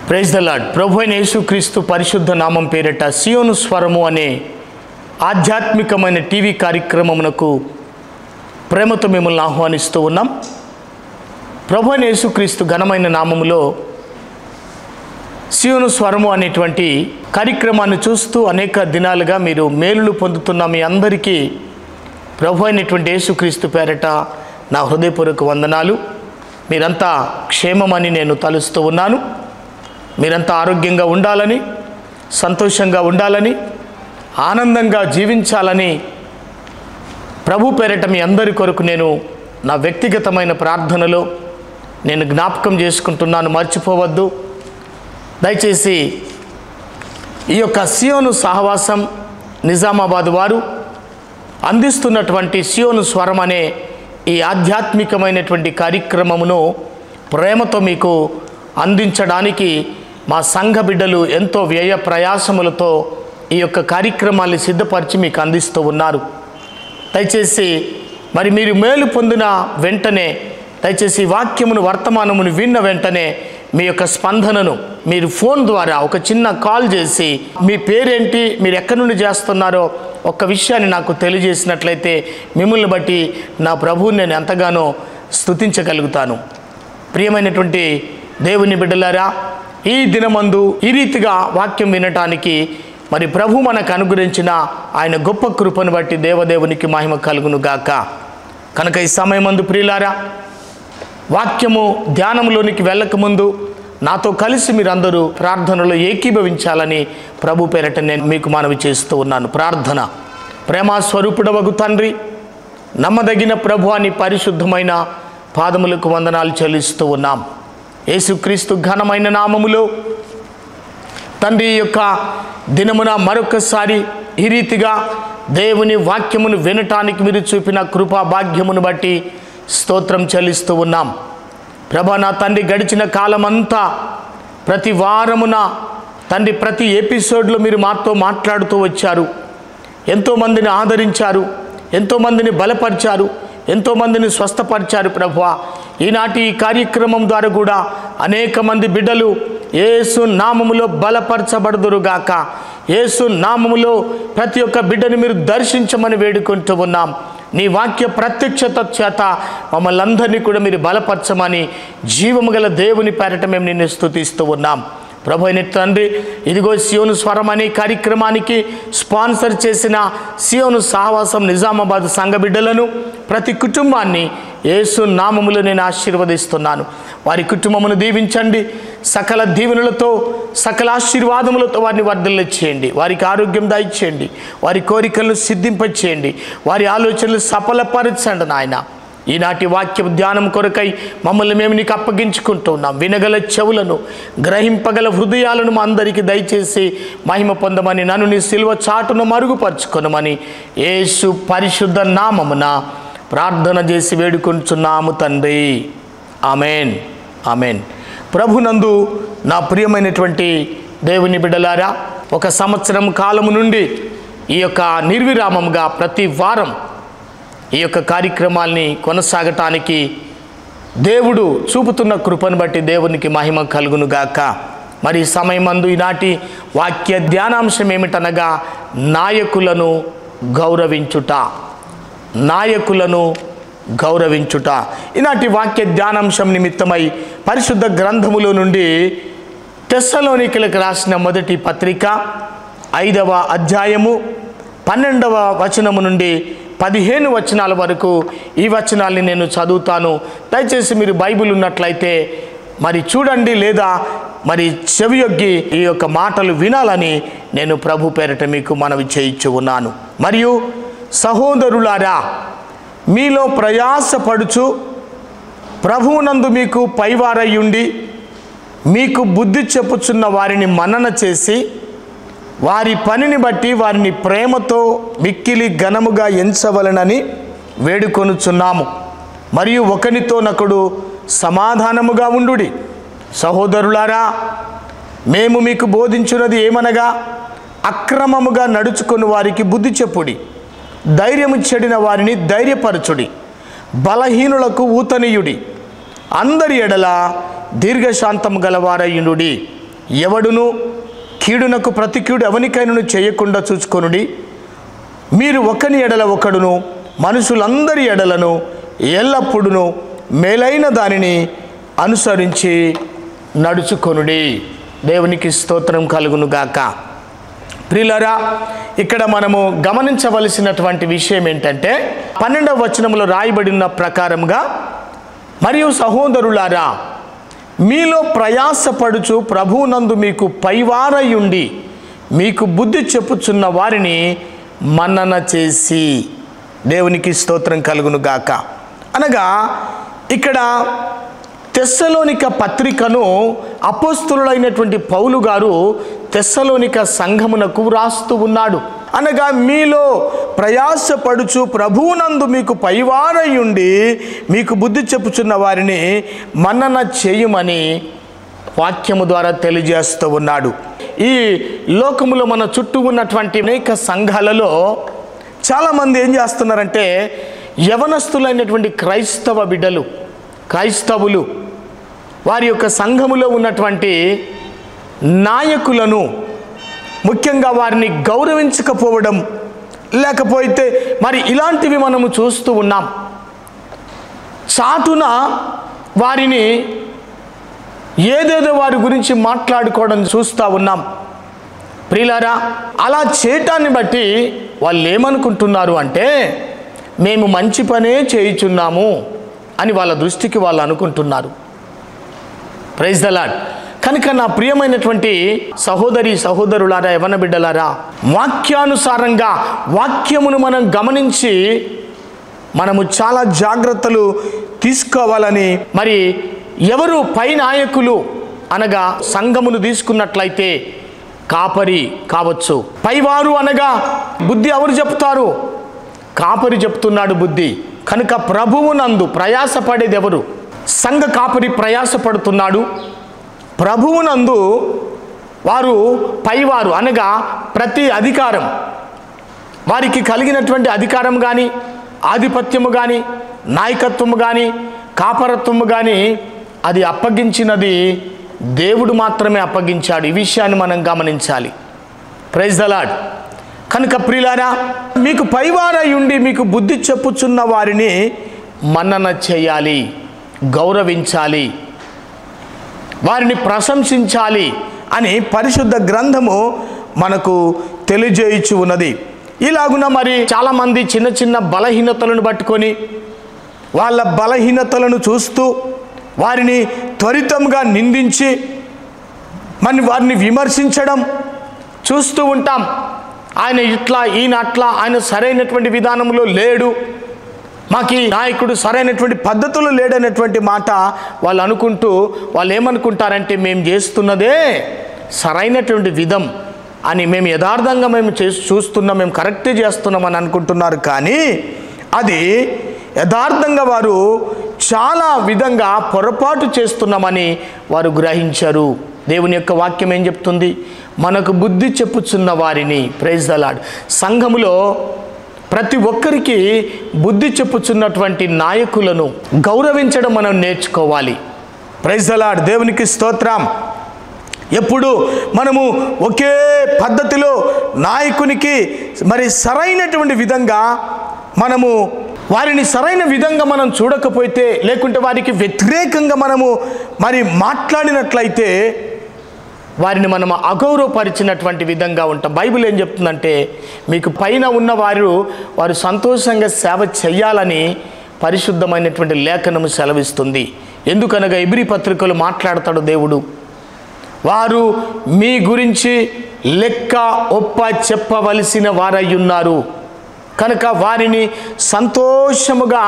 Praise the lord. ప్రభు అయిన యేసుక్రీస్తు పరిశుద్ధ నామం పేరిట సియోను స్వరము అనే ఆధ్యాత్మికమైన టీవీ కార్యక్రమమునకు ప్రేమతో మిమ్మల్ని ఆహ్వానిస్తూ ఉన్నాం. ప్రభు అయిన యేసుక్రీస్తు ఘనమైన నామములో సియోను స్వరము అనేటువంటి కార్యక్రమాన్ని చూస్తూ అనేక దినాలుగా మీరు మేలులు పొందుతున్న మీ అందరికీ ప్రభు అయినటువంటి యేసుక్రీస్తు పేరిట నా హృదయపూర్వక వందనాలు. మీరంతా క్షేమమని నేను తలుస్తూ ఉన్నాను. మీరంతా ఆరోగ్యంగా ఉండాలని, సంతోషంగా ఉండాలని, ఆనందంగా జీవించాలని ప్రభు పేరిట మీ అందరి కొరకు నేను నా వ్యక్తిగతమైన ప్రార్థనలో నేను జ్ఞాపకం చేసుకుంటున్నాను. మర్చిపోవద్దు. దయచేసి ఈ యొక్క సియోను సహవాసం నిజామాబాద్ వారు అందిస్తున్నటువంటి సియోను స్వరం అనే ఈ ఆధ్యాత్మికమైనటువంటి కార్యక్రమమును ప్రేమతో మీకు అందించడానికి మా సంఘ బిడ్డలు ఎంతో వ్యయ ప్రయాసములతో ఈ యొక్క కార్యక్రమాన్ని సిద్ధపరిచి మీకు అందిస్తూ ఉన్నారు. దయచేసి మరి మీరు మేలు పొందిన వెంటనే, దయచేసి వాక్యమును వర్తమానమును విన్న వెంటనే మీ యొక్క స్పందనను మీరు ఫోన్ ద్వారా ఒక చిన్న కాల్ చేసి మీ పేరేంటి, మీరు ఎక్కడి నుండి చేస్తున్నారో ఒక్క విషయాన్ని నాకు తెలియజేసినట్లయితే మిమ్మల్ని బట్టి నా ప్రభువుని నేను ఎంతగానో స్తుతించగలుగుతాను. ప్రియమైనటువంటి దేవుని బిడ్డలారా, ఈ దినమందు ఈ రీతిగా వాక్యం వినటానికి మరి ప్రభు మనకు అనుగ్రహించిన ఆయన గొప్ప కృపను బట్టి దేవదేవునికి మహిమ కలుగును గాక. కనుక ఈ సమయమందు ప్రియులారా, వాక్యము ధ్యానంలోనికి వెళ్ళకముందు నాతో కలిసి మీరందరూ ప్రార్థనలో ఏకీభవించాలని ప్రభు పేరట నేను మీకు మనవి చేస్తూ ఉన్నాను. ప్రార్థన. ప్రేమస్వరూపుడవగు తండ్రి, నమ్మదగిన ప్రభు అని పరిశుద్ధమైన పాదములకు వందనాలు చెల్లిస్తూ ఉన్నాం. యేసుక్రీస్తు ఘనమైన నామములో తండ్రి యొక్క దినమున మరొకసారి ఈ రీతిగా దేవుని వాక్యమును వినటానికి మీరు చూపిన కృపా భాగ్యమును బట్టి స్తోత్రం చెల్లిస్తూ ఉన్నాం. ప్రభా నా తండ్రి, గడిచిన కాలమంతా ప్రతి వారమున తండ్రి ప్రతి ఎపిసోడ్లో మీరు మాతో మాట్లాడుతూ వచ్చారు. ఎంతోమందిని ఆదరించారు, ఎంతోమందిని బలపరిచారు, ఎంతోమందిని స్వస్థపరిచారు. ప్రభువా, ఈనాటి ఈ కార్యక్రమం ద్వారా కూడా అనేక మంది బిడ్డలు యేసు నామములో బలపరచబడుదురుగాక. యేసు నామములో ప్రతి ఒక్క బిడ్డని మీరు దర్శించమని వేడుకుంటూ ఉన్నాం. నీ వాక్య ప్రత్యక్షత చేత మమ్మల్ని అందరినీ కూడా మీరు బలపరచమని జీవము గల దేవుని పేరట మేము నిన్ను స్తుతిస్తూ ఉన్నాం. ప్రభు అయిన తండ్రి, ఇదిగో సియోను స్వరం అనే కార్యక్రమానికి స్పాన్సర్ చేసిన సియోను సహవాసం నిజామాబాద్ సంఘ బిడ్డలను, ప్రతి కుటుంబాన్ని యేసు నామములో నేను ఆశీర్వదిస్తున్నాను. వారి కుటుంబమును దీవించండి. సకల దీవెనలతో, సకల ఆశీర్వాదములతో వారిని వర్ధిల్లచేయండి. వారికి ఆరోగ్యం దయచేయండి. వారి కోరికలను సిద్ధింపచేయండి. వారి ఆలోచనలు సఫలపరచండి నాయన. ఈనాటి వాక్య ధ్యానం కొరకై మమ్మల్ని మేము నీకు అప్పగించుకుంటూ ఉన్నాం. వినగల చెవులను, గ్రహింపగల హృదయాలను మా అందరికీ దయచేసి మహిమ పొందమని, నన్ను నీ సిలువ చాటును మరుగుపరుచుకొనమని యేసు పరిశుద్ధ నామమున ప్రార్థన చేసి వేడుకొంచున్నాము తండ్రి. Amen, amen. ప్రభునందు నా ప్రియమైనటువంటి దేవుని బిడ్డలారా, ఒక సంవత్సరం కాలము నుండి ఈ యొక్క నిర్విరామంగా ప్రతి వారం ఈ యొక్క కార్యక్రమాల్ని కొనసాగటానికి దేవుడు చూపుతున్న కృపను బట్టి దేవునికి మహిమ కలుగునుగాక. మరి సమయమందు ఈనాటి వాక్య ధ్యానాంశం ఏమిటనగా నాయకులను గౌరవించుట. నాయకులను గౌరవించుట. ఈనాటి వాక్య ధ్యానాంశం నిమిత్తమై పరిశుద్ధ గ్రంథములో నుండి తెస్సలోనికలకు రాసిన మొదటి పత్రిక 5వ అధ్యాయము 12వ వచనము నుండి 15 వచనాల వరకు ఈ వచనాల్ని నేను చదువుతాను. దయచేసి మీరు బైబిల్ ఉన్నట్లయితే మరి చూడండి, లేదా మరి చెవియొగ్గి ఈ యొక్క మాటలు వినాలని నేను ప్రభు పేరట మీకు మనవి చేయించు ఉన్నాను. మరియు సహోదరులారా, మీలో ప్రయాసపడుచు ప్రభువునందు మీకు పైవారయ్యుండి మీకు బుద్ధి చెప్పుచున్న వారిని మన్నన చేసి వారి పనిని బట్టి వారిని ప్రేమతో మిక్కిలి ఘనముగా ఎంచవలనని వేడుకొనుచున్నాము. మరియు ఒకనితోనొకడు సమాధానముగా ఉండుడి. సహోదరులారా, మేము మీకు బోధించున్నది ఏమనగా, అక్రమముగా నడుచుకుని వారికి బుద్ధి చెప్పుడి, ధైర్యము చెడిన వారిని ధైర్యపరచుడి, బలహీనులకు ఊతనీయుడి, అందరి ఎడల దీర్ఘశాంతము గలవారయునుడి. ఎవడును కీడునకు ప్రతి కీడు ఎవనికైనను చేయకుండా చూచుకొనుడి. మీరు ఒకని ఎడల ఒకడును మనుషులందరి ఎడలను ఎల్లప్పుడూ మేలైన దానిని అనుసరించి నడుచుకొనుడి. దేవునికి స్తోత్రం కలుగును గాక. ప్రియులారా, ఇక్కడ మనము గమనించవలసినటువంటి విషయం ఏంటంటే 12వ వచనంలో రాయబడిన ప్రకారంగా, మరియు సహోదరులారా, మీలో ప్రయాసపడుచు ప్రభువునందు మీకు పైవారయుండి మీకు బుద్ధి చెప్పుచున్న వారిని మన్నన చేసి. దేవునికి స్తోత్రం కలుగును గాక. అనగా ఇక్కడ తెస్సలోనిక పత్రికను అపోస్తలుడైనటువంటి పౌలు గారు తెస్సలోనిక సంఘమునకు వ్రాస్తూ ఉన్నాడు. అనగా మీలో ప్రయాసపడుచు ప్రభువునందు మీకు పైవారయుండి మీకు బుద్ధి చెప్పుచున్న వారిని మన్నన చేయమని వాక్యము ద్వారా తెలియజేస్తూ ఉన్నాడు. ఈ లోకములో మన చుట్టూ ఉన్నటువంటి అనేక సంఘాలలో చాలామంది ఏం చేస్తున్నారంటే, యవనస్తులైనటువంటి క్రైస్తవ బిడ్డలు, క్రైస్తవులు వారి యొక్క సంఘములో ఉన్నటువంటి నాయకులను ముఖ్యంగా వారిని గౌరవించకపోవడం, లేకపోతే మరి ఇలాంటివి మనము చూస్తూ ఉన్నాం. చాటున వారిని ఏదేదో వారి గురించి మాట్లాడుకోవడం చూస్తూ ఉన్నాం. ప్రియులారా, అలా చేయటాన్ని బట్టి వాళ్ళు ఏమనుకుంటున్నారు అంటే, మేము మంచి పనే చేయుచున్నాము అని వాళ్ళ దృష్టికి వాళ్ళు అనుకుంటున్నారు. Praise the Lord. కనుక నా ప్రియమైనటువంటి సహోదరి సహోదరులారా, యవన బిడ్డలారా, వాక్యానుసారంగా వాక్యమును మనం గమనించి మనము చాలా జాగ్రత్తలు తీసుకోవాలని, మరి ఎవరు పై నాయకులు అనగా సంఘమును తీసుకున్నట్లయితే కాపరి కావచ్చు. పైవారు అనగా బుద్ధి ఎవరు చెప్తారు? కాపరి చెప్తున్నాడు బుద్ధి. కనుక ప్రభువునందు ప్రయాసపడేది ఎవరు? సంఘ కాపరి ప్రయాసపడుతున్నాడు. ప్రభువునందు వారు పైవారు అనగా ప్రతి అధికారం, వారికి కలిగినటువంటి అధికారం కానీ, ఆధిపత్యము కానీ, నాయకత్వము కానీ, కాపరత్వము కానీ అది అప్పగించినది దేవుడు మాత్రమే అప్పగించాడు. ఈ విషయాన్ని మనం గమనించాలి. Praise the Lord. కనుక ప్రియులారా, మీకు పైవారయుండి మీకు బుద్ధి చెప్పుచున్న వారిని మన్నన చేయాలి, గౌరవించాలి, వారిని ప్రశంసించాలి అని పరిశుద్ధ గ్రంథము మనకు తెలియజేయచ్చు ఉన్నది. ఇలాగున మరి చాలామంది చిన్న చిన్న బలహీనతలను పట్టుకొని వాళ్ళ బలహీనతలను చూస్తూ వారిని త్వరితంగా నిందించి వారిని విమర్శించడం చూస్తూ ఉంటాం. ఆయన ఇట్లా, ఈయన అట్లా, ఆయన సరైనటువంటి విధానంలో లేడు, మాకు ఈ నాయకుడు సరైనటువంటి పద్ధతులు లేడనేటువంటి మాట వాళ్ళు అనుకుంటూ, వాళ్ళు ఏమనుకుంటారంటే మేము చేస్తున్నదే సరైనటువంటి విధం అని, మేము యథార్థంగా మేము చూస్తున్నాం, మేము కరెక్టే చేస్తున్నామని అనుకుంటున్నారు. కానీ అది యథార్థంగా వారు చాలా విధంగా పొరపాటు చేస్తున్నామని వారు గ్రహించారు. దేవుని యొక్క వాక్యం ఏం చెప్తుంది? మనకు బుద్ధి చెప్పుచున్న వారిని, ప్రైజ్ ద లార్డ్, సంఘములో ప్రతి ఒక్కరికి బుద్ధి చెప్పుచున్నటువంటి నాయకులను గౌరవించడం మనం నేర్చుకోవాలి. Praise the Lord. దేవునికి స్తోత్రం. ఎప్పుడు మనము ఒకే పద్ధతిలో నాయకునికి మరి సరైనటువంటి విధంగా మనము వారిని సరైన విధంగా మనం చూడకపోతే, లేకుంటే వారికి వ్యతిరేకంగా మనము మరి మాట్లాడినట్లయితే వారిని మనం అగౌరవపరిచినటువంటి విధంగా ఉంటాం. బైబిల్ ఏం చెప్తుందంటే, మీకు పైన ఉన్న వారు సంతోషంగా సేవ చేయాలని పరిశుద్ధమైనటువంటి లేఖనము సెలవిస్తుంది. ఎందుకనగా ఇబ్రీ పత్రికలు మాట్లాడతాడు దేవుడు, వారు మీ గురించి లెక్క ఒప్ప చెప్పవలసిన వారయ్యున్నారు కనుక వారిని సంతోషముగా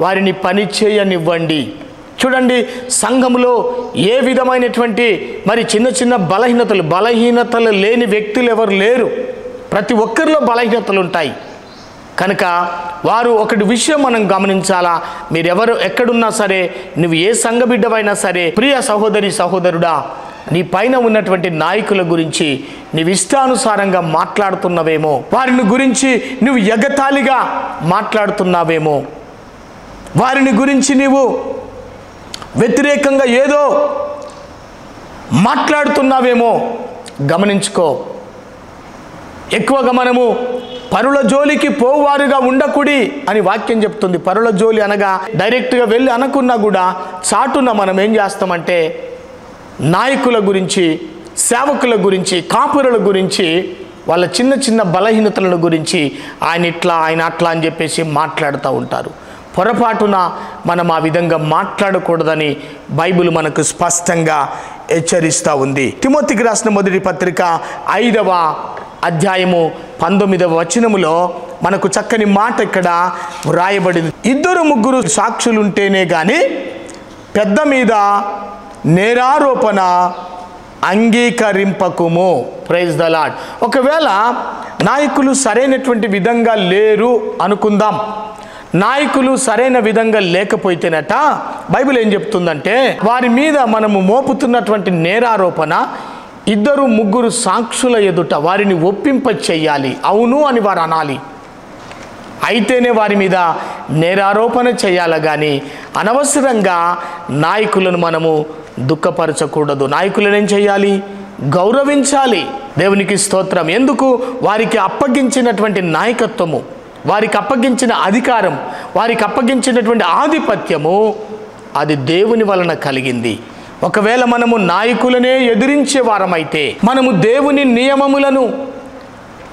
వారిని పని చేయనివ్వండి. చూడండి, సంఘములో ఏ విధమైనటువంటి మరి చిన్న చిన్న బలహీనతలు లేని వ్యక్తులు ఎవరు లేరు. ప్రతి ఒక్కరిలో బలహీనతలు ఉంటాయి. కనుక వారు ఒకటి విషయం మనం గమనించాలా, మీరెవరు ఎక్కడున్నా సరే, నువ్వు ఏ సంఘ బిడ్డవైనా సరే, ప్రియ సహోదరి సహోదరుడా, నీ పైన ఉన్నటువంటి నాయకుల గురించి నీవు ఇష్టానుసారంగా మాట్లాడుతున్నవేమో, వారిని గురించి నువ్వు ఎగతాళిగా మాట్లాడుతున్నావేమో, వారిని గురించి నీవు వ్యతిరేకంగా ఏదో మాట్లాడుతున్నావేమో గమనించుకో. ఎక్కువగా మనము పరుల జోలికి పోవారుగా ఉండకుడి అని వాక్యం చెప్తుంది. పరుల జోలి అనగా డైరెక్ట్గా వెళ్ళి అనకున్నా కూడా చాటున మనం ఏం చేస్తామంటే నాయకుల గురించి, సేవకుల గురించి, కాపురుల గురించి, వాళ్ళ చిన్న చిన్న బలహీనతల గురించి ఆయన ఇట్లా ఆయన అట్లా అని చెప్పేసి మాట్లాడుతూ ఉంటారు. పొరపాటున మనం ఆ విధంగా మాట్లాడకూడదని బైబిల్ మనకు స్పష్టంగా హెచ్చరిస్తూ ఉంది. తిమోతికి రాసిన మొదటి పత్రిక 5వ అధ్యాయము 19వ వచనములో మనకు చక్కని మాట ఇక్కడ వ్రాయబడింది. 2-3 సాక్షులుంటేనే కానీ పెద్ద మీద నేరారోపణ అంగీకరింపకుము. Praise the lord. ఒకవేళ నాయకులు సరైనటువంటి విధంగా లేరు అనుకుందాం. నాయకులు సరైన విధంగా లేకపోతేనట బైబిల్ ఏం చెప్తుందంటే వారి మీద మనము మోపుతున్నటువంటి నేరారోపణ 2-3 సాక్షుల ఎదుట వారిని ఒప్పింప చెయ్యాలి. అవును అని వారు అనాలి. అయితేనే వారి మీద నేరారోపణ చేయాలి. కానీ అనవసరంగా నాయకులను మనము దుఃఖపరచకూడదు. నాయకులను ఏం చేయాలి? గౌరవించాలి. దేవునికి స్తోత్రం. ఎందుకు? వారికి అప్పగించినటువంటి నాయకత్వము, వారికి అప్పగించిన అధికారం, వారికి అప్పగించినటువంటి ఆధిపత్యము అది దేవుని వలన కలిగింది. ఒకవేళ మనము నాయకులనే ఎదిరించే వారమైతే మనము దేవుని నియమములను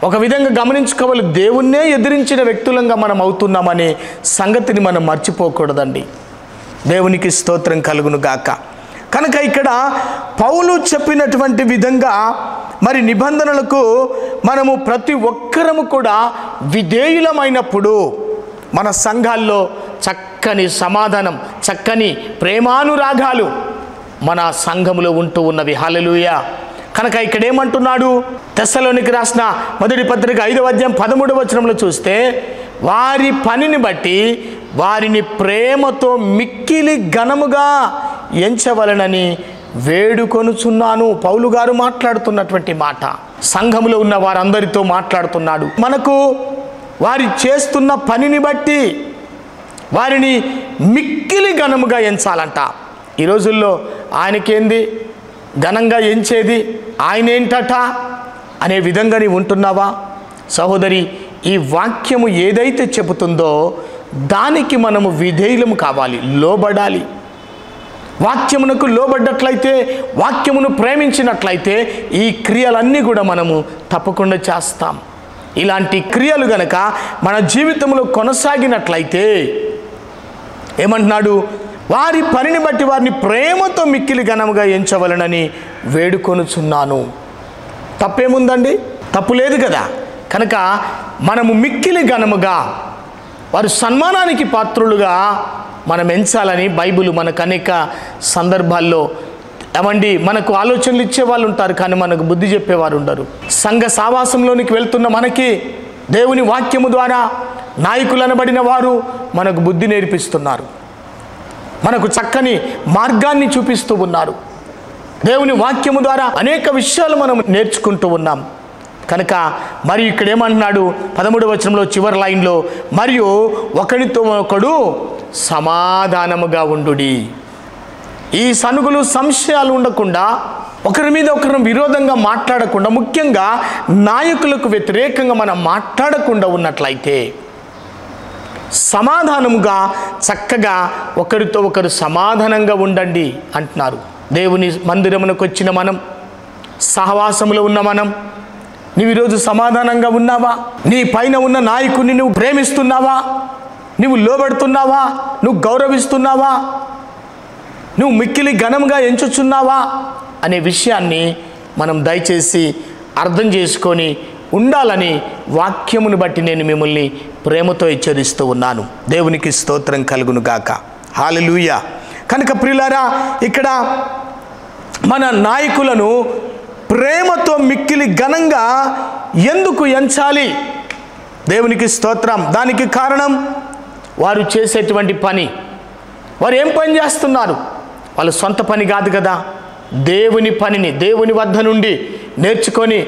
ఒక విధంగా గమనించుకోవాలి. దేవుణ్ణే ఎదిరించిన వ్యక్తులంగా మనం అవుతున్నామనే సంగతిని మనం మర్చిపోకూడదండి. దేవునికి స్తోత్రం కలుగును గాక. కనుక ఇక్కడ పౌలు చెప్పినటువంటి విధంగా మరి నిబంధనలకు మనము ప్రతి ఒక్కరము కూడా విధేయులమైనప్పుడు మన సంఘాల్లో చక్కని సమాధానం, చక్కని ప్రేమానురాగాలు మన సంఘములో ఉంటూ ఉన్నవి. హల్లెలూయా. కనుక ఇక్కడ ఏమంటున్నాడు? తెస్సలోనికి రాసిన మొదటి పత్రిక 5వ అధ్యాయం 13వ వచనంలో చూస్తే వారి పనిని బట్టి వారిని ప్రేమతో మిక్కిలి ఘనముగా ఎంచవలనని వేడుకొనుచున్నాను. పౌలు గారు మాట్లాడుతున్నటువంటి మాట సంఘములో ఉన్న వారందరితో మాట్లాడుతున్నాడు. మనకు వారి చేస్తున్న పనిని బట్టి వారిని మిక్కిలి ఘనముగా ఎంచాలంట. ఈ రోజుల్లో ఆయనకేంది ఘనంగా ఎంచేది, ఆయన ఏంటట అనే విధంగా నీవు ఉంటున్నావా? సహోదరి, ఈ వాక్యము ఏదైతే చెబుతుందో దానికి మనము విధేయులము కావాలి, లోబడాలి. వాక్యమునకు లోబడ్డట్లయితే, వాక్యమును ప్రేమించినట్లయితే ఈ క్రియలన్నీ కూడా మనము తప్పకుండా చేస్తాం. ఇలాంటి క్రియలు గనక మన జీవితంలో కొనసాగినట్లయితే ఏమంటున్నాడు? వారి పనిని బట్టి వారిని ప్రేమతో మిక్కిలి ఘనముగా ఎంచవలనని వేడుకొనుచున్నాను. తప్పేముందండి? తప్పు లేదు కదా. కనుక మనము మిక్కిలి ఘనముగా వారి సన్మానానికి పాత్రులుగా మనం ఎంచాలని బైబిల్ మనకు అనేక సందర్భాల్లో ఏమండి మనకు ఆలోచనలు ఇచ్చేవాళ్ళు ఉంటారు, కానీ మనకు బుద్ధి చెప్పేవారు ఉండరు. సంఘ సావాసంలోనికి వెళ్తున్న మనకి దేవుని వాక్యము ద్వారా నాయకులు అనబడిన వారు మనకు బుద్ధి నేర్పిస్తున్నారు, మనకు చక్కని మార్గాన్ని చూపిస్తూ ఉన్నారు. దేవుని వాక్యము ద్వారా అనేక విషయాలు మనం నేర్చుకుంటూ ఉన్నాం. కనుక మరి ఇక్కడ ఏమంటున్నాడు? 13వ వచనంలో చివరి లైన్లో, మరియు ఒకరితో ఒకడు సమాధానముగా ఉండుడి. ఈ సనుగులు సంశయాలు ఉండకుండా, ఒకరి మీద ఒకరు విరోధంగా మాట్లాడకుండా, ముఖ్యంగా నాయకులకు వ్యతిరేకంగా మనం మాట్లాడకుండా ఉన్నట్లయితే సమాధానముగా చక్కగా ఒకరితో ఒకరు సమాధానంగా ఉండండి అంటున్నారు. దేవుని మందిరమునకు వచ్చిన మనం, సహవాసములో ఉన్న మనం, నీవు ఈరోజు సమాధానంగా ఉన్నావా? నీ పైన ఉన్న నాయకుడిని నువ్వు ప్రేమిస్తున్నావా? నువ్వు లోబడుతున్నావా? నువ్వు గౌరవిస్తున్నావా? నువ్వు మిక్కిలి ఘనంగా ఎంచుచున్నావా అనే విషయాన్ని మనం దయచేసి అర్థం చేసుకొని ఉండాలని వాక్యమును బట్టి నేను మిమ్మల్ని ప్రేమతో హెచ్చరిస్తూ ఉన్నాను. దేవునికి స్తోత్రం కలుగును గాక. హల్లెలూయా. కనుక ప్రియులారా, ఇక్కడ మన నాయకులను ప్రేమతో మిక్కిలి ఘనంగా ఎందుకు ఎంచాలి? దేవునికి స్తోత్రం. దానికి కారణం వారు చేసేటువంటి పని. వారు ఏం పని చేస్తున్నారు? వాళ్ళ సొంత పని కాదు కదా, దేవుని పనిని, దేవుని వద్ద నుండి నేర్చుకొని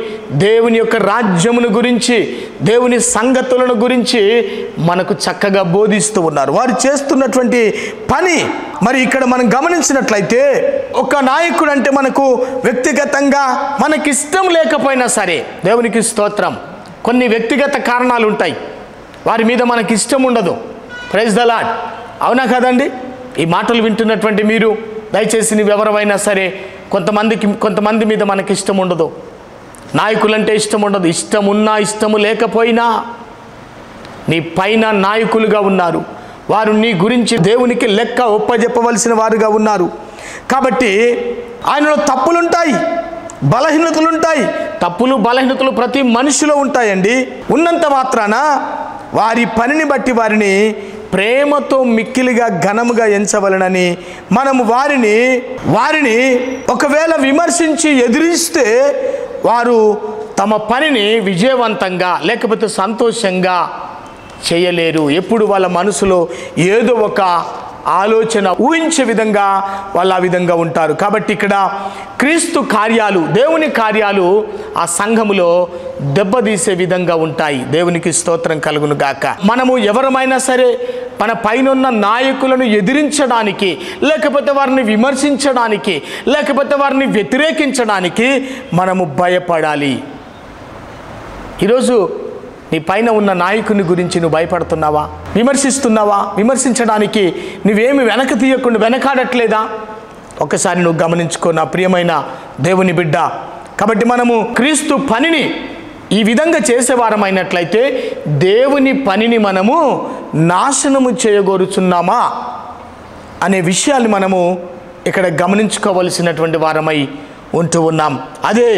దేవుని యొక్క రాజ్యమును గురించి, దేవుని సంగతులను గురించి మనకు చక్కగా బోధిస్తూ ఉన్నారు. వారు చేస్తున్నటువంటి పని మరి ఇక్కడ మనం గమనించినట్లయితే, ఒక నాయకుడు అంటే మనకు వ్యక్తిగతంగా మనకిష్టం లేకపోయినా సరే, దేవునికి స్తోత్రం, కొన్ని వ్యక్తిగత కారణాలు ఉంటాయి, వారి మీద మనకి ఇష్టం ఉండదు. Praise the Lord. అవునా కదండి? ఈ మాటలు వింటున్నటువంటి మీరు దయచేసి నువ్వెవరైనా సరే, కొంతమంది మీద మనకి ఇష్టం ఉండదు, నాయకులంటే ఇష్టం ఉండదు. ఇష్టమున్నా ఇష్టము లేకపోయినా నీ పైన నాయకులుగా ఉన్నారు, వారు నీ గురించి దేవునికి లెక్క ఒప్పజెప్పవలసిన వారుగా ఉన్నారు. కాబట్టి ఆయనలో తప్పులుంటాయి, బలహీనతలుంటాయి. తప్పులు బలహీనతలు ప్రతి మనిషిలో ఉంటాయండి. ఉన్నంత మాత్రాన వారి పనిని బట్టి వారిని ప్రేమతో మిక్కిలిగా ఘనముగా ఎంచవలనని మనము వారిని ఒకవేళ విమర్శించి ఎదిరిస్తే వారు తమ పనిని విజయవంతంగా లేకపోతే సంతోషంగా చేయలేరు. ఎప్పుడు వాళ్ళ మనసులో ఏదో ఒక ఆలోచన ఊహించే విధంగా వాళ్ళు ఆ విధంగా ఉంటారు. కాబట్టి ఇక్కడ క్రీస్తు కార్యాలు, దేవుని కార్యాలు ఆ సంఘములో దెబ్బతీసే విధంగా ఉంటాయి. దేవునికి స్తోత్రం కలుగును గాక. మనము ఎవరమైనా సరే మన పైనున్న నాయకులను ఎదిరించడానికి, లేకపోతే వారిని విమర్శించడానికి, లేకపోతే వారిని వ్యతిరేకించడానికి మనము భయపడాలి. ఈరోజు నీ పైన ఉన్న నాయకుని గురించి నువ్వు భయపడుతున్నావా? విమర్శిస్తున్నావా? విమర్శించడానికి నువ్వేమి వెనకాడట్లేదా? ఒకసారి నువ్వు గమనించుకో నా ప్రియమైన దేవుని బిడ్డ. కాబట్టి మనము క్రీస్తు పనిని ఈ విధంగా చేసేవారమైనట్లయితే దేవుని పనిని మనము నాశనము చేయగోరుచున్నామా అనే విషయాన్ని మనము ఇక్కడ గమనించుకోవలసినటువంటి వారమై ఉంటూ ఉన్నాం. అదే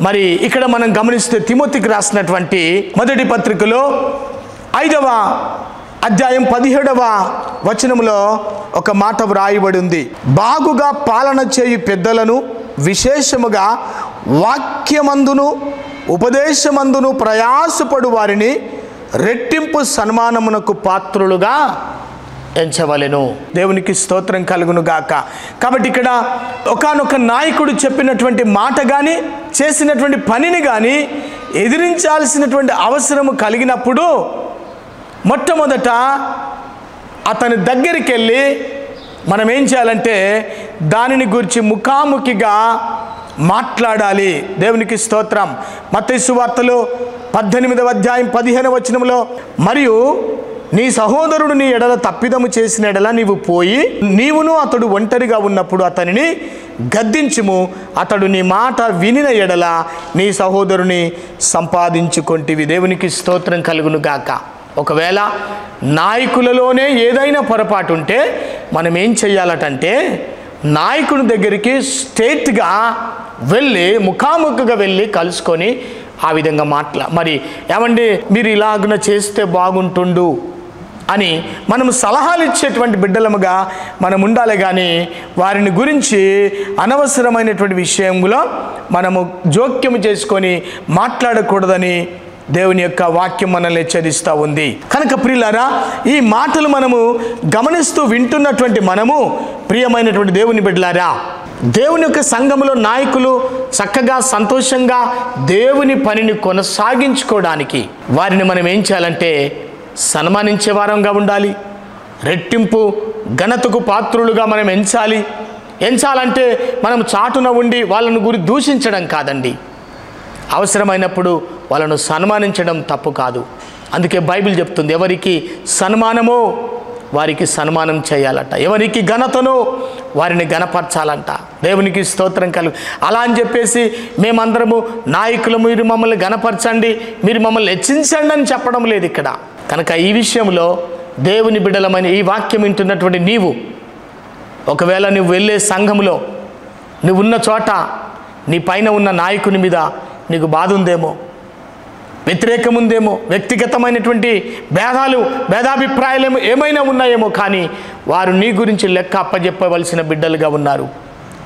మరి ఇక్కడ మనం గమనిస్తే తిమోతికి రాసినటువంటి మొదటి పత్రికలో 5వ అధ్యాయం 17వ వచనములో ఒక మాట వ్రాయబడి ఉంది. బాగుగా పాలన చేయు పెద్దలను, విశేషముగా వాక్యమందును ఉపదేశమందును ప్రయాసపడు వారిని రెట్టింపు సన్మానమునకు పాత్రులుగా ఎంచవలెను. దేవునికి స్తోత్రం కలుగును గాక. కాబట్టి ఇక్కడ ఒకానొక నాయకుడు చెప్పినటువంటి మాట కానీ, చేసినటువంటి పనిని కానీ ఎదిరించాల్సినటువంటి అవసరము కలిగినప్పుడు మొట్టమొదట అతని దగ్గరికి వెళ్ళి మనం ఏం చేయాలంటే దానిని గురించి ముఖాముఖిగా మాట్లాడాలి. దేవునికి స్తోత్రం. మత్తయి సువార్తలో 18వ అధ్యాయం 15వ వచనంలో, మరియు నీ సహోదరుడు నీ ఎడల తప్పిదము చేసిన ఎడల నీవు పోయి నీవును అతడు ఒంటరిగా ఉన్నప్పుడు అతనిని గద్దించుము. అతడు నీ మాట వినిన ఎడల నీ సహోదరుని సంపాదించుకొంటివి. దేవునికి స్తోత్రం కలుగును గాక. ఒకవేళ నాయకులలోనే ఏదైనా పొరపాటు ఉంటే మనం ఏం చెయ్యాలటంటే నాయకుడి దగ్గరికి స్ట్రైట్గా వెళ్ళి ముఖాముఖిగా వెళ్ళి కలుసుకొని ఆ విధంగా మరి ఏమండి మీరు ఇలాగున చేస్తే బాగుంటుండు అని మనం సలహాలు ఇచ్చేటువంటి బిడ్డలముగా మనం ఉండాలి. కానీ వారిని గురించి అనవసరమైనటువంటి విషయంలో మనము జోక్యం చేసుకొని మాట్లాడకూడదని దేవుని యొక్క వాక్యం మనల్ని హెచ్చరిస్తూ ఉంది. కనుక ప్రియులారా, ఈ మాటలు మనము గమనిస్తూ వింటున్నటువంటి మనము ప్రియమైనటువంటి దేవుని బిడ్డలారా, దేవుని యొక్క సంఘములో నాయకులు చక్కగా సంతోషంగా దేవుని పనిని కొనసాగించుకోవడానికి వారిని మనం ఏం చేయాలంటే సన్మానించే వారంగా ఉండాలి. రెట్టింపు ఘనతకు పాత్రులుగా మనం ఎంచాలంటే మనం చాటున ఉండి వాళ్ళను గురించి దూషించడం కాదండి. అవసరమైనప్పుడు వాళ్ళను సన్మానించడం తప్పు కాదు. అందుకే బైబిల్ చెప్తుంది, ఎవరికి సన్మానమో వారికి సన్మానం చేయాలట, ఎవరికి ఘనతనో వారిని ఘనపరచాలంట. దేవునికి స్తోత్రం కలుగు. అలా అని చెప్పేసి మేమందరము నాయకులు మీరు మమ్మల్ని ఘనపరచండి, మీరు మమ్మల్ని హెచ్చించండి అని చెప్పడం లేదు ఇక్కడ. కనుక ఈ విషయంలో దేవుని బిడ్డలమైన ఈ వాక్యం వింటున్నటువంటి నీవు, ఒకవేళ నువ్వు వెళ్ళే సంఘంలో నువ్వున్న చోట నీ పైన ఉన్న నాయకుని మీద నీకు బాధ ఉందేమో, వ్యతిరేకం ఉందేమో, వ్యక్తిగతమైనటువంటి భేదాభిప్రాయాలు ఏమైనా ఉన్నాయేమో, కానీ వారు నీ గురించి లెక్క అప్పజెప్పవలసిన బిడ్డలుగా ఉన్నారు.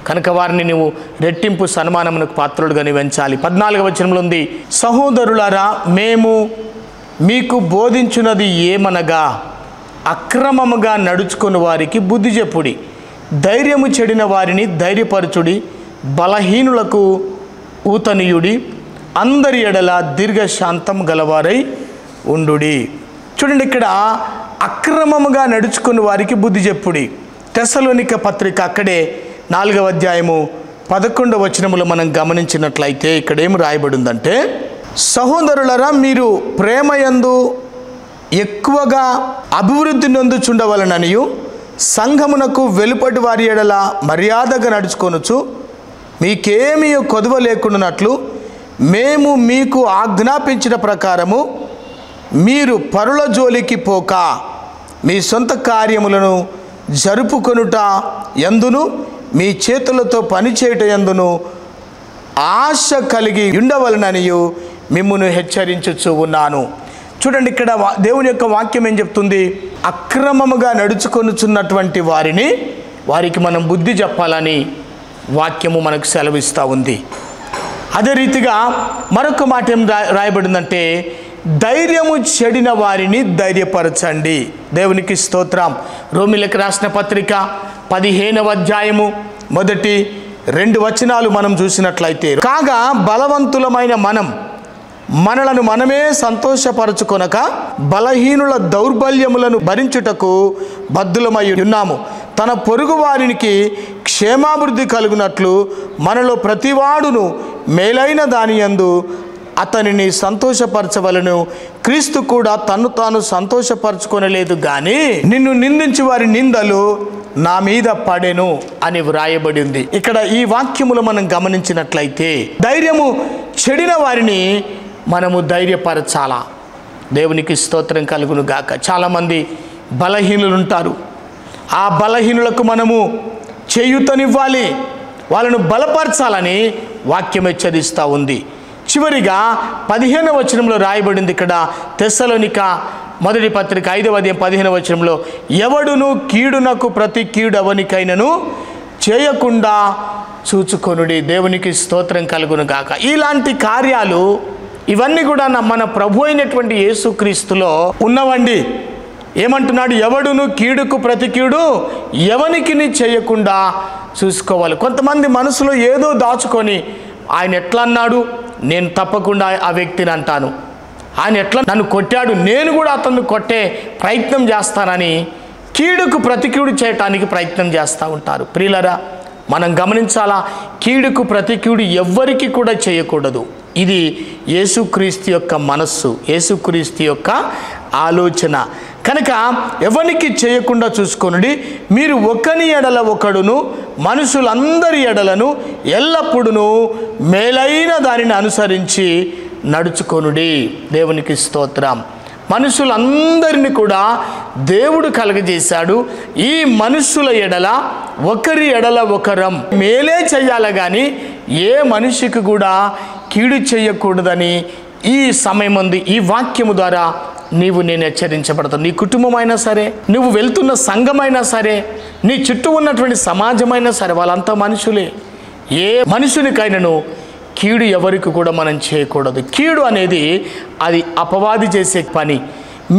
కనుక వారిని నువ్వు రెట్టింపు సన్మానమునకు పాత్రులుగా నువ్వు ఎంచాలి. 14వ వచనంలో ఉంది, సహోదరులారా మేము మీకు బోధించున్నది ఏమనగా అక్రమముగా నడుచుకుని వారికి బుద్ధి చెప్పుడి, ధైర్యము చెడిన వారిని ధైర్యపరచుడి, బలహీనులకు ఊతనీయుడి, అందరి ఎడల దీర్ఘశాంతం గలవారై ఉండుడి. చూడండి, ఇక్కడ అక్రమముగా నడుచుకున్న వారికి బుద్ధి చెప్పుడి. తెస్సలోనిక పత్రిక అక్కడే 4వ అధ్యాయము 11వ వచనములో మనం గమనించినట్లయితే ఇక్కడ ఏమి రాయబడిందంటే, సహోదరులరా, మీరు ప్రేమయందు ఎక్కువగా అభివృద్ధి నొందుచుండవలననియు సంఘమునకు వెలుపటి వారి ఎడల మర్యాదగా నడుచుకొనుచు మీకేమీ కొదువ లేకుండానట్లు మేము మీకు ఆజ్ఞాపించిన ప్రకారము మీరు పరుల జోలికి పోక మీ సొంత కార్యములను జరుపుకొనుట యందును మీ చేతులతో పనిచేయట యందును ఆశ కలిగి ఉండవలననియు మిమ్మును హెచ్చరించుచూ ఉన్నాను. చూడండి, ఇక్కడ దేవుని యొక్క వాక్యం ఏం చెప్తుంది? అక్రమముగా నడుచుకొనుచున్నటువంటి వారికి మనం బుద్ధి చెప్పాలని వాక్యము మనకు సెలవిస్తూ ఉంది. అదే రీతిగా మరొక మాట ఏం రాయబడిందంటే, ధైర్యము చెడిన వారిని ధైర్యపరచండి. దేవునికి స్తోత్రం. రోమీయులకు రాసిన పత్రిక 15వ అధ్యాయము మొదటి 2 వచనాలు మనం చూసినట్లయితే, కాగా బలవంతులమైన మనలను మనమే సంతోషపరచుకొనక బలహీనుల దౌర్బల్యములను భరించుటకు బద్ధులమై ఉన్నాము. తన పొరుగు వారికి క్షేమాభివృద్ధి కలుగునట్లు మనలో ప్రతివాడును మేలైన దాని యందు అతనిని సంతోషపరచవలను. క్రీస్తు కూడా తన్ను తాను సంతోషపరచుకొనలేదు కానీ నిన్ను నిందించి వారి నిందలు నా మీద పడెను అని వ్రాయబడి ఉంది. ఇక్కడ ఈ వాక్యములు మనం గమనించినట్లయితే ధైర్యము చెడిన వారిని మనము ధైర్యపరచాలా. దేవునికి స్తోత్రం కలుగును గాక. చాలామంది బలహీనులు ఉంటారు. ఆ బలహీనులకు మనము చేయూతనివ్వాలి, వాళ్ళను బలపరచాలని వాక్యం హెచ్చరిస్తూ ఉంది. చివరిగా 15వ వచనంలో రాయబడింది ఇక్కడ, తెస్సలోనిక మొదటి పత్రిక 5వ అధ్యాయం 15వ వచనంలో, ఎవడును కీడునకు ప్రతి కీడు అవనికైనను చేయకుండా చూచుకొనుడి. దేవునికి స్తోత్రం కలుగును గాక. ఇలాంటి కార్యాలు ఇవన్నీ కూడా మన ప్రభు అయినటువంటి యేసుక్రీస్తులో ఉన్నవండి. ఏమంటున్నాడు? ఎవడును కీడుకు ప్రతి కీడు ఎవనికి చేయకుండా చూసుకోవాలి. కొంతమంది మనసులో ఏదో దాచుకొని, ఆయన ఎట్లా అన్నాడు, నేను తప్పకుండా ఆ వ్యక్తిని అంటాను, ఆయన ఎట్లా నన్ను కొట్టాడు, నేను కూడా అతన్ని కొట్టే ప్రయత్నం చేస్తానని కీడుకు ప్రతి కీడు చేయటానికి ప్రయత్నం చేస్తూ ఉంటారు. ప్రియులరా, మనం గమనించాలా, కీడుకు ప్రతి కీడు ఎవ్వరికి కూడా చేయకూడదు. ఇది యేసుక్రీస్తు యొక్క మనస్సు, యేసుక్రీస్తు యొక్క ఆలోచన. కనుక ఎవరికి చేయకుండా చూసుకొనుడి. మీరు ఒకని ఎడల ఒకడును మనుషులందరి ఎడలను ఎల్లప్పుడూ మేలైన దానిని అనుసరించి నడుచుకొనుడి. దేవునికి స్తోత్రం. మనుషులందరినీ కూడా దేవుడు కలగజేశాడు. ఈ మనుషుల ఎడల ఒకరి ఎడల ఒకరం మేలే చెయ్యాలి కానీ ఏ మనిషికి కూడా కీడు చేయకూడదని ఈ సమయమందు ఈ వాక్యము ద్వారా నేను హెచ్చరించబడతాను. నీ కుటుంబమైనా సరే, నువ్వు వెళ్తున్న సంఘమైనా సరే, నీ చుట్టూ ఉన్నటువంటి సమాజమైనా సరే, వాళ్ళంతా మనుషులే. ఏ మనుషునికైనాను కీడు ఎవరికి కూడా మనం చేయకూడదు. కీడు అనేది అది అపవాది చేసే పని,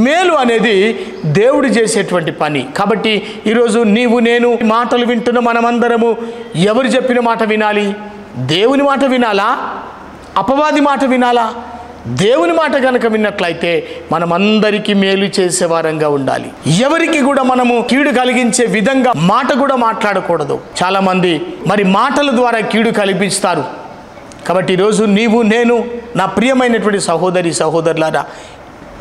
మేలు అనేది దేవుడు చేసేటువంటి పని. కాబట్టి ఈరోజు నేను మాటలు వింటున్న మనమందరము ఎవరు చెప్పిన మాట వినాలి? దేవుని మాట వినాలా, అపవాది మాట వినాలా? దేవుని మాట కనుక విన్నట్లయితే మనమందరికీ మేలు చేసేవారంగా ఉండాలి. ఎవరికి కూడా మనము కీడు కలిగించే విధంగా మాట కూడా మాట్లాడకూడదు. చాలామంది మరి మాటల ద్వారా కీడు కలిగిస్తారు. కాబట్టి ఈరోజు నేను నా ప్రియమైనటువంటి సహోదరి సహోదరులారా,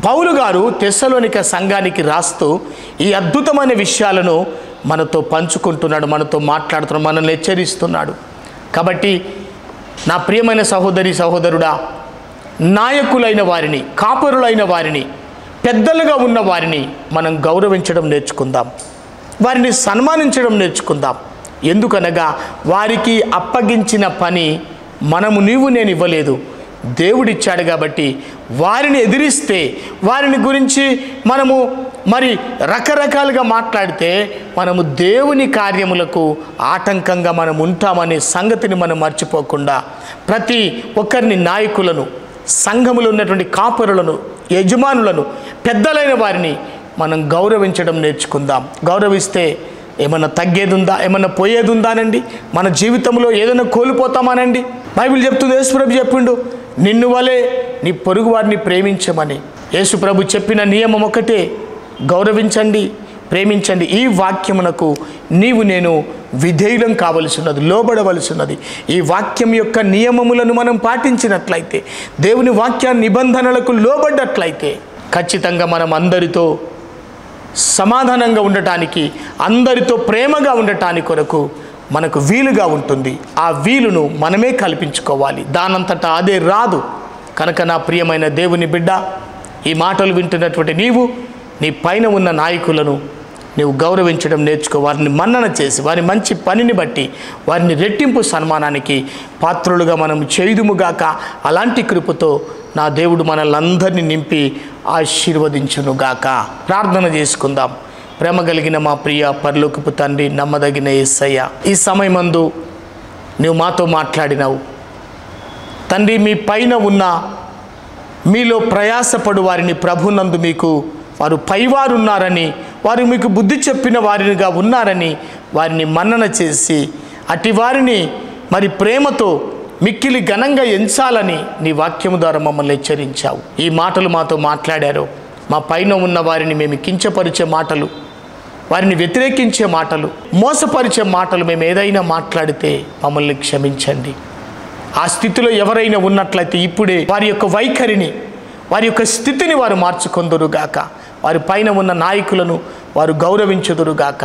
పౌలు గారు తెస్సలోనిక సంఘానికి రాస్తూ ఈ అద్భుతమైన విషయాలను మనతో పంచుకుంటున్నాడు, మనతో మాట్లాడుతున్నాడు, మనల్ని హెచ్చరిస్తున్నాడు. కాబట్టి నా ప్రియమైన సహోదరి సహోదరుడా, నాయకులైన వారిని, కాపరులైన వారిని, పెద్దలుగా ఉన్న వారిని మనం గౌరవించడం నేర్చుకుందాం, వారిని సన్మానించడం నేర్చుకుందాం. ఎందుకనగా వారికి అప్పగించిన పని నేను ఇవ్వలేదు, దేవుడిచ్చాడు. కాబట్టి వారిని ఎదిరిస్తే, వారిని గురించి మనము మరి రకరకాలుగా మాట్లాడితే మనము దేవుని కార్యములకు ఆటంకంగా మనం ఉంటామనే సంగతిని మనం మర్చిపోకుండా ప్రతి ఒక్కరిని, నాయకులను, సంఘములో ఉన్నటువంటి కాపరులను, యజమానులను, పెద్దలైన వారిని మనం గౌరవించడం నేర్చుకుందాం. గౌరవిస్తే ఏమన్నా తగ్గేది ఉందా? ఏమన్నా పోయేది ఉందానండి? మన జీవితంలో ఏదైనా కోల్పోతామానండి? బైబిల్ చెప్తుంది, యేసుప్రభు చెప్పిండు, నిన్ను వలె నీ పొరుగు వారిని ప్రేమించమని. యేసుప్రభు చెప్పిన నియమం ఒకటే, గౌరవించండి, ప్రేమించండి. ఈ వాక్యమునకు నీవు నేను విధేయులం కావలసినది, లోబడవలసినది. ఈ వాక్యం యొక్క నియమములను మనం పాటించినట్లయితే, దేవుని వాక్య నిబంధనలకు లోబడ్డట్లయితే ఖచ్చితంగా మనం అందరితో సమాధానంగా ఉండటానికి, అందరితో ప్రేమగా ఉండటానికి కొరకు మనకు వీలుగా ఉంటుంది. ఆ వీలును మనమే కల్పించుకోవాలి. దానంతటా అదే రాదు. కనుక నా ప్రియమైన దేవుని బిడ్డ, ఈ మాటలు వింటున్నటువంటి నీవు నీ పైన ఉన్న నాయకులను నీవు గౌరవించడం నేర్చుకో. వారిని మన్నన చేసి, వారి మంచి పనిని బట్టి వారిని రెట్టింపు సన్మానానికి పాత్రులుగా మనం చేయుదుముగాక. అలాంటి కృపతో నా దేవుడు మనల్ని నింపి ఆశీర్వదించునుగాక. ప్రార్థన చేసుకుందాం. ప్రేమ కలిగిన మా ప్రియ పరలోకపు తండ్రి, నమ్మదగిన యేసయ్య, ఈ సమయమందు నీవు మాతో మాట్లాడినావు తండ్రి. మీ పైన ఉన్న మీలో ప్రయాసపడు వారిని ప్రభునందు మీకు వారు పైవారు ఉన్నారని, వారు మీకు బుద్ధి చెప్పిన వారినిగా ఉన్నారని వారిని మన్నన చేసి, అట్టి వారిని మరి ప్రేమతో మిక్కిలి ఘనంగా ఎంచాలని నీ వాక్యము ద్వారా మమ్మల్ని హెచ్చరించావు. ఈ మాటలు మాతో మాట్లాడారు. మా పైన ఉన్న వారిని మేము కించపరిచే మాటలు, వారిని వ్యతిరేకించే మాటలు, మోసపరిచే మాటలు మేము ఏదైనా మాట్లాడితే మమ్మల్ని క్షమించండి. ఆ స్థితిలో ఎవరైనా ఉన్నట్లయితే ఇప్పుడే వారి యొక్క వైఖరిని, వారి యొక్క స్థితిని వారు మార్చుకొందురుగాక. వారి పైన ఉన్న నాయకులను వారు గౌరవించుదురుగాక.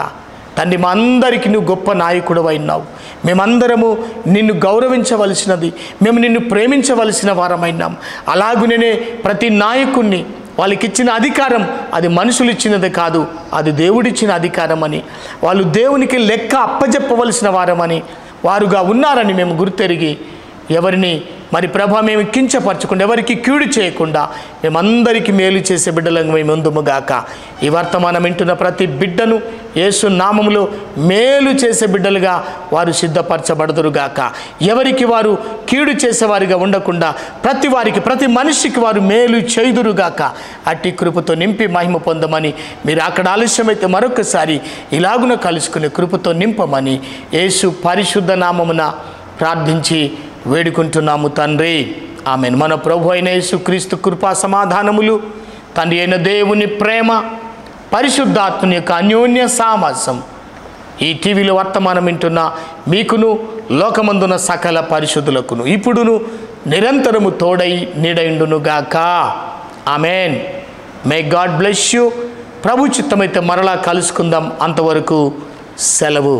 తండ్రి, మా అందరికీ నువ్వు గొప్ప నాయకుడు అయినావు. మేమందరము నిన్ను గౌరవించవలసినది, మేము నిన్ను ప్రేమించవలసిన వారమైనాం. అలాగునే ప్రతి నాయకుడిని వాళ్ళకి ఇచ్చిన అధికారం అది మనుషులు ఇచ్చినది కాదు, అది దేవుడిచ్చిన అధికారం అని, వాళ్ళు దేవునికి లెక్క అప్పజెప్పవలసిన వారమని వారుగా ఉన్నారని మేము గుర్తెరిగి, ఎవరిని మరి ప్రభా మేము కించపరచకుండా, ఎవరికి కీడు చేయకుండా మేమందరికీ మేలు చేసే బిడ్డలకు మేము ఉందుముగాక. ఈ వర్తమానం వింటున్న ప్రతి బిడ్డను యేసు నామములో మేలు చేసే బిడ్డలుగా వారు సిద్ధపరచబడుదురుగాక. ఎవరికి వారు కీడు చేసేవారిగా ఉండకుండా ప్రతి వారికి, ప్రతి మనిషికి వారు మేలు చేయుదురుగాక. అట్టి కృపతో నింపి మహిమ పొందమని, మీరు అక్కడ ఆలస్యమైతే మరొకసారి ఇలాగున కలుసుకునే కృపతో నింపమని యేసు పరిశుద్ధ నామమున ప్రార్థించి వేడుకుంటున్నాము తండ్రి. ఆమేన్. మన ప్రభు అయిన యేసుక్రీస్తు కృపా సమాధానములు, తండ్రి అయిన దేవుని ప్రేమ, పరిశుద్ధాత్మని యొక్క అన్యోన్య సామరస్యం ఈ టీవీలో వర్తమానం వింటున్న మీకును, లోకమందున సకల పరిశుద్ధులకును ఇప్పుడును నిరంతరము తోడై నీడయుండునుగాక. ఆమేన్. May God bless you. ప్రభు చిత్తమైతే మరలా కలుసుకుందాం. అంతవరకు సెలవు.